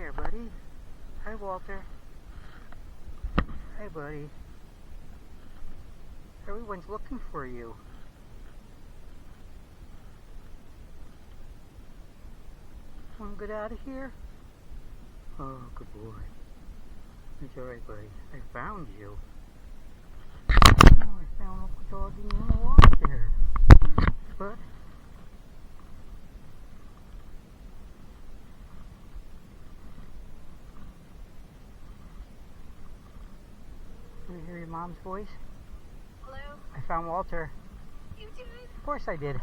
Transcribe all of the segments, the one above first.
here, buddy. Hi, Walter. Hey, buddy. Everyone's looking for you. Want to get out of here? Oh, good boy. It's alright, buddy. I found you. Oh, I found Uncle Doggy in the walk there. But can you hear your mom's voice? Hello? I found Walter. You did? Of course I did.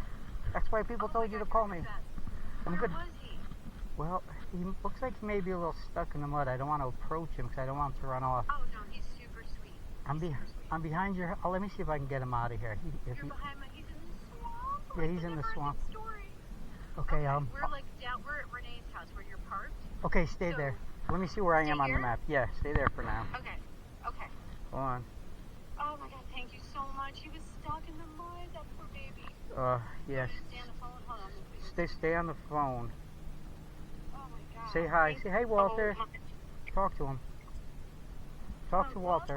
That's why people told you to call me. Where was he? Well, he looks like he may be a little stuck in the mud. I don't want to approach him because I don't want him to run off. Oh, no, he's super sweet. I'm behind your... Oh, let me see if I can get him out of here. You're behind my... He's in the swamp. Yeah, he's in the swamp. Story. Okay, we're like down... We're at Renee's house where you're parked. Okay, stay there. Let me see where I am on the here? map. Yeah, stay there for now. Okay. Okay. Hold on. Oh, my God, thank you so much. He was stuck in the mud, that poor baby. Yes. Stay on the phone. Hold on. Stay on the phone. Oh, my God. Say hi. Say, hey, Walter. Talk to him. Talk to Walter.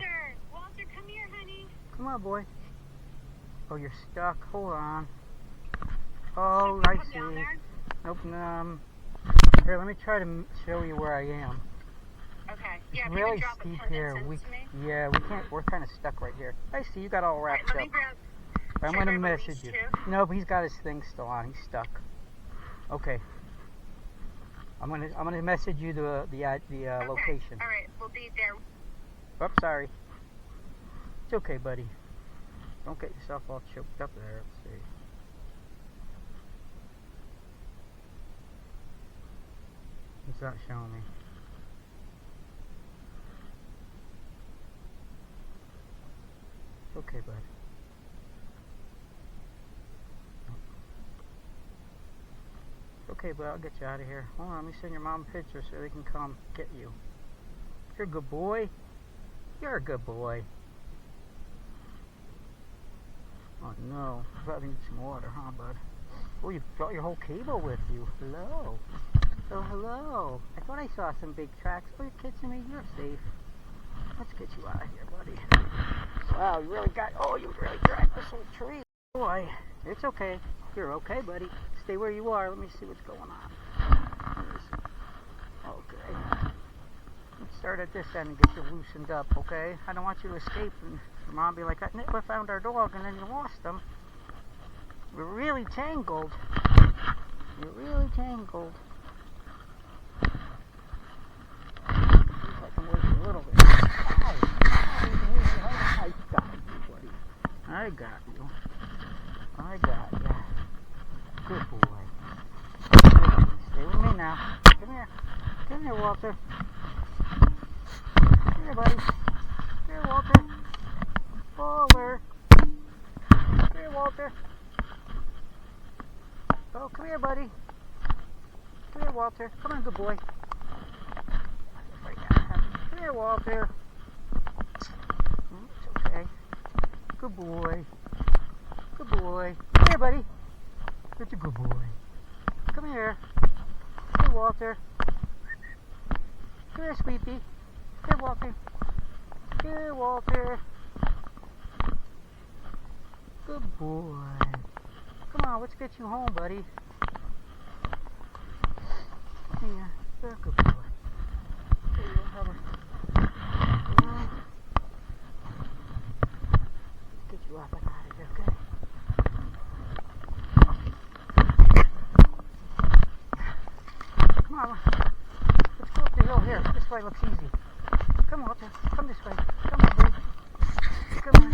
Walter, come here, honey. Come on, boy. Oh, you're stuck. Hold on. Oh, I see. Nope. Here, let me try to show you where I am. Okay. Yeah, It's really steep here. Yeah, we can't. We're kind of stuck right here. I see. You got all wrapped up. I'm going to message you. No, but he's got his thing still on. He's stuck. Okay. I'm gonna message you the location. All right, we'll be there. Oops, sorry. It's okay, buddy. Don't get yourself all choked up there. Let's see. It's not showing me. It's okay, bud. Okay, but I'll get you out of here. Hold on, let me send your mom a picture so they can come get you. You're a good boy. You're a good boy. Oh no, you probably need some water, huh, bud? Oh, you brought your whole cable with you. Hello. Oh, hello. I thought I saw some big tracks. Oh, you're kidding me? You're safe. Let's get you out of here, buddy. Wow, you really dragged this whole tree. Boy, it's okay. You're okay, buddy. Stay where you are. Let me see what's going on. Okay. Let's start at this end and get you loosened up, okay? I don't want you to escape and your mom be like, we found our dog and then you lost him. We're really tangled. You're really tangled. Seems like I'm working a little bit. I got you, buddy. I got you. I got you. Good boy. Stay with me now. Come here. Come here, Walter. Come here, buddy. Come here, Walter. Walter. Come here, Walter. Oh, come here, buddy. Come here, Walter. Come on, good boy. Come here, Walter. It's okay. Good boy. Good boy. Come here, buddy. Such a good boy. Come here. Come here, Walter. Come here, Sweetie. Here, Walter. Here, Walter. Good boy. Come on, let's get you home, buddy. Here, you're a good boy. Here you go, Hubba. Get you up and out of here, okay? Come on, let's go up the hill here. This way looks easy. Come on, Walter. Come this way. Come on, baby. Come on.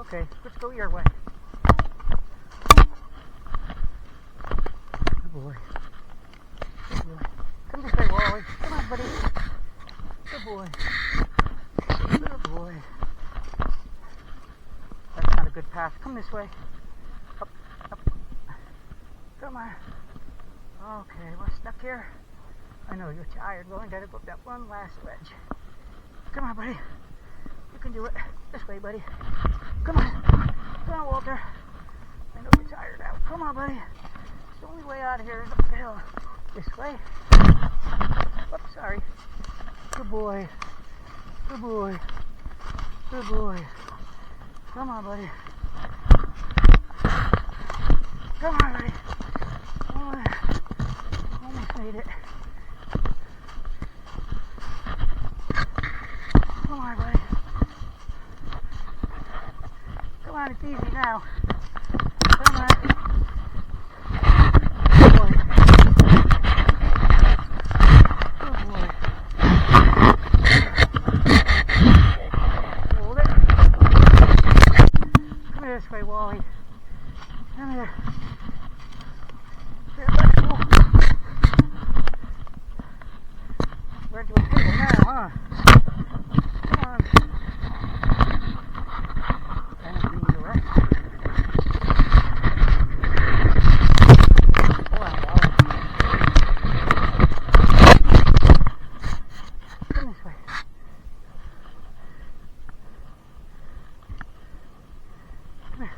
Okay, let's go your way. Good boy. Good boy. Come this way, Wally. Come on, buddy. Good boy. Good boy. That's not a good path. Come this way. Up, up. Come on. Okay, we're stuck here. I know you're tired. Well, I gotta go up that one last ledge. Come on, buddy. You can do it. This way, buddy. Come on. Come on, Walter. I know you're tired. Come on, buddy. It's the only way out of here is up the hill. This way. Oops, sorry. Good boy. Good boy. Good boy. Come on, buddy. Come on, buddy. Come on. Almost made it. Come on, buddy. Come on, it's easy now. Come on. Good boy. Good boy. Hold it. Come here this way, Wally. Come here. We're into a table now, huh? Come on. And it's being direct. Come on, Wally. Come this way. Come here.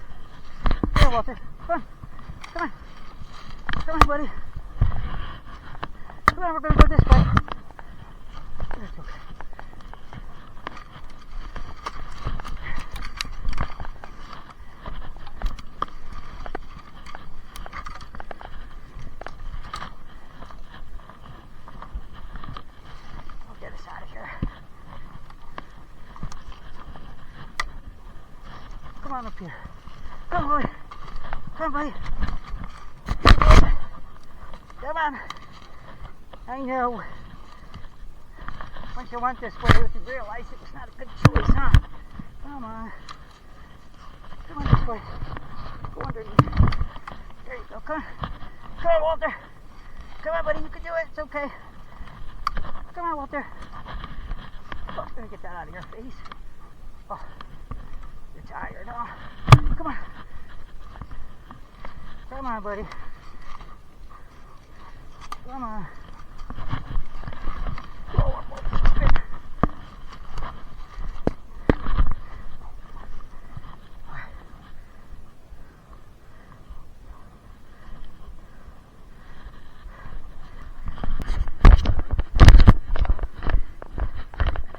Here, Walter. Come on. Come on. Come on, buddy. Come on, we're going to go this way. That's okay. I'll get us out of here. Come on up here. Come on, boy. Come on, buddy. Come on. I know. Once you went this way, you realize it was not a good choice, huh? Come on. Come on this way. Go underneath. There you go. Come on. Come on, Walter. Come on, buddy. You can do it. It's okay. Come on, Walter. Oh, I'm going to get that out of your face. Oh, you're tired, huh? Come on. Come on, buddy. Come on. Oh, spin.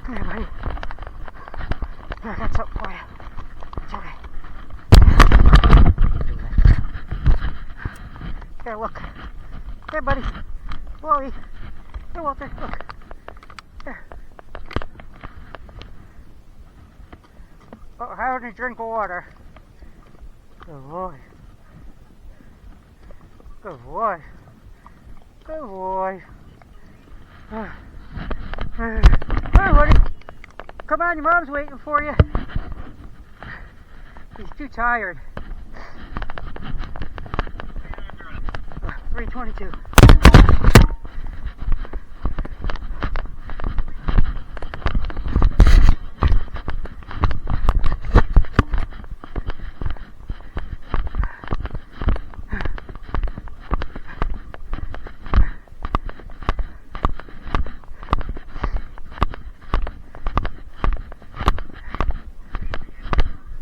Come here, buddy. Here, I got something for you. It's okay. Here, look. Here, buddy. Wally. Here, Walter. Look. Here. Oh, having a drink of water. Good boy. Good boy. Good boy. Hey, buddy. Come on, your mom's waiting for you. He's too tired. 3:22.